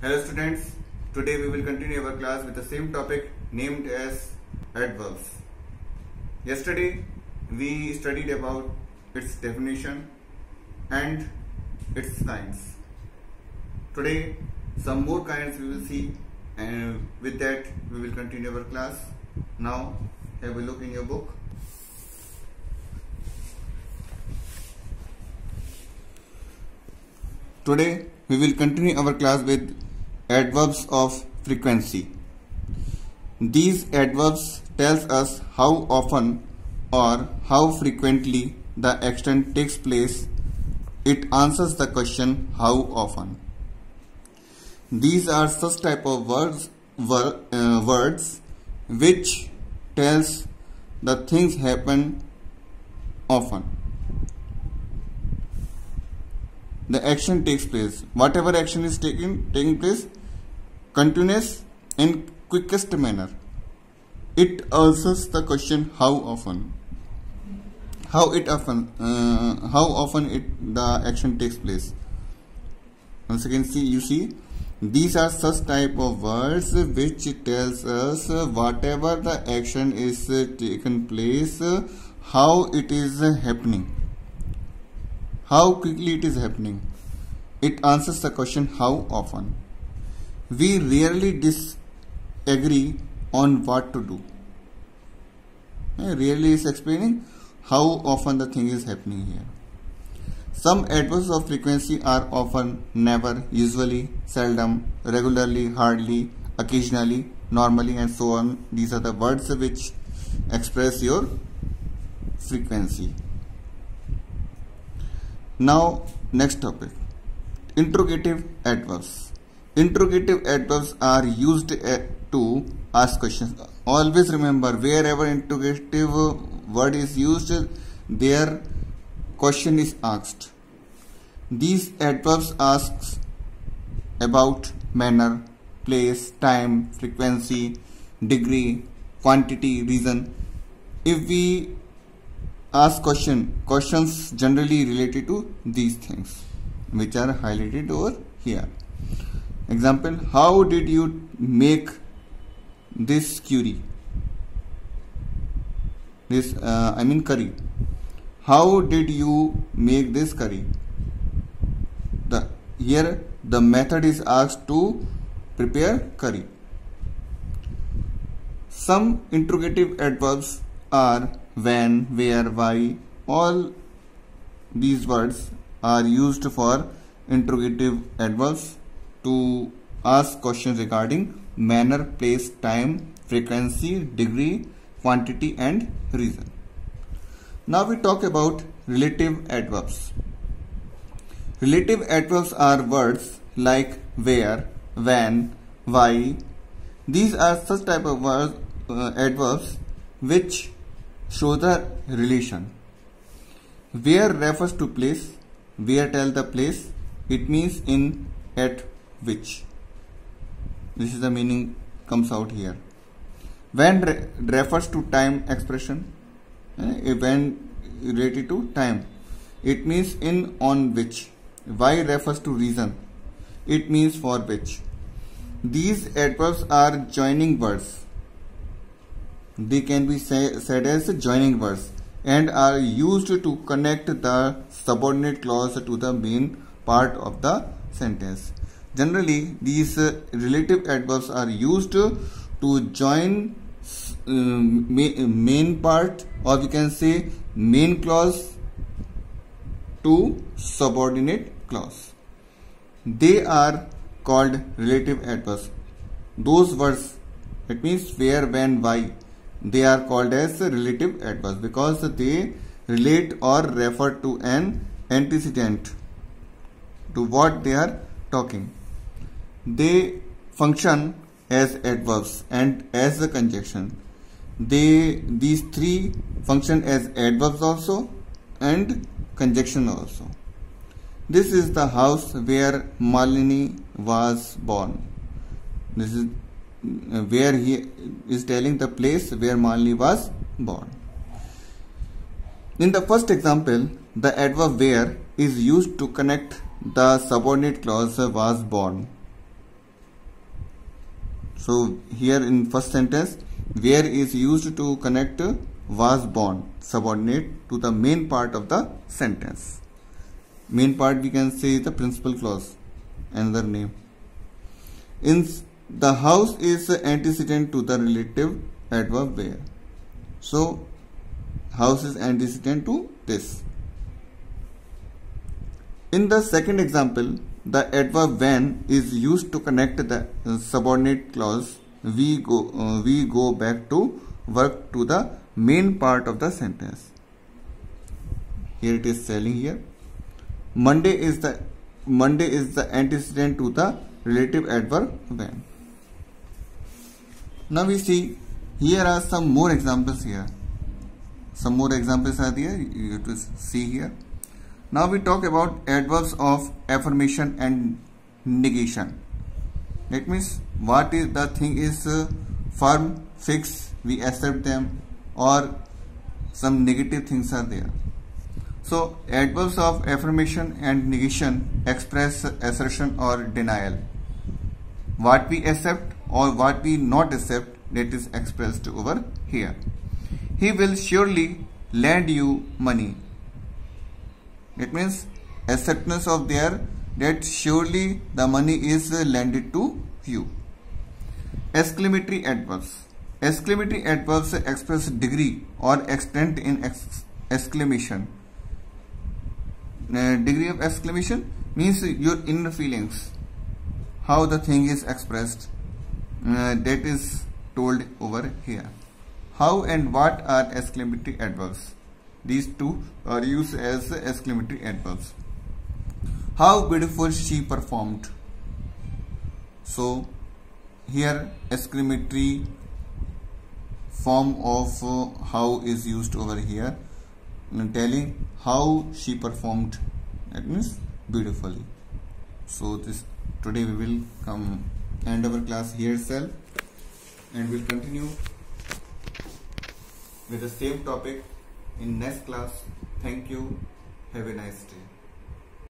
Hello students, today we will continue our class with the same topic named as adverbs. Yesterday we studied about its definition and its kinds. Today some more kinds we will see, and with that we will continue our class. Now have a look in your book. Today we will continue our class with adverbs of frequency. These adverbs tells us how often or how frequently the action takes place. It answers the question how often. These are such type of words which tells the things happen often. The action takes place. Whatever action is taking place, continuous in quickest manner. It answers the question how often. How often the action takes place. Once again, you see, these are such type of words which tells us whatever the action is taken place, how it is happening, how quickly it is happening. It answers the question how often. We rarely disagree on what to do. Rarely is explaining how often the thing is happening here. Some adverbs of frequency are often, never, usually, seldom, regularly, hardly, occasionally, normally, and so on. These are the words which express your frequency. Now, next topic. Interrogative adverbs. Interrogative adverbs are used to ask questions. Always remember, wherever interrogative word is used, their question is asked. These adverbs ask about manner, place, time, frequency, degree, quantity, reason. If we ask questions generally related to these things which are highlighted over here. Example, how did you make this curry? Curry. How did you make this curry? Here the method is asked to prepare curry. Some interrogative adverbs are when, where, why. All these words are used for interrogative adverbs to ask questions regarding manner, place, time, frequency, degree, quantity, and reason. Now we talk about relative adverbs. Relative adverbs are words like where, when, why. These are such type of words, adverbs which show the relation. Where refers to place. Where tells the place. It means in, at, which. This is the meaning comes out here. When refers to time expression. When related to time. It means in, on, which. Why refers to reason. It means for which. These adverbs are joining words. They can be said as joining words and are used to connect the subordinate clause to the main part of the sentence. Generally, these relative adverbs are used to join main part, or we can say main clause to subordinate clause. They are called relative adverbs. Those words, it means where, when, why, they are called as relative adverbs because they relate or refer to an antecedent, to what they are talking. They function as adverbs and as a conjunction. These three function as adverbs also and conjunction also. This is the house where Malini was born. This is where he is telling the place where Malini was born. In the first example, the adverb where is used to connect the subordinate clause was born. So here in first sentence, where is used to connect was born subordinate to the main part of the sentence. Main part we can say is the principal clause, another name. In the house is antecedent to the relative adverb where. So house is antecedent to this. In the second example, the adverb when is used to connect the subordinate clause we go back to work to the main part of the sentence. Here it is telling here. Monday is the antecedent to the relative adverb when. Now we see here are some more examples here. Some more examples are there. You have to see here. Now we talk about adverbs of affirmation and negation. That means what is the thing is firm, fixed, we accept them, or some negative things are there. So adverbs of affirmation and negation express assertion or denial. What we accept or what we not accept, that is expressed over here. He will surely lend you money. It means acceptance of there that surely the money is lended to you. Exclamatory adverbs. Exclamatory adverbs express degree or extent in exclamation. Degree of exclamation means your inner feelings, how the thing is expressed, that is told over here. How and what are exclamatory adverbs? These two are used as exclamatory adverbs. How beautiful she performed. So here exclamatory form of how is used over here, telling how she performed, that means beautifully. So this today we will come end our class here itself, and we'll continue with the same topic in next class. Thank you. Have a nice day.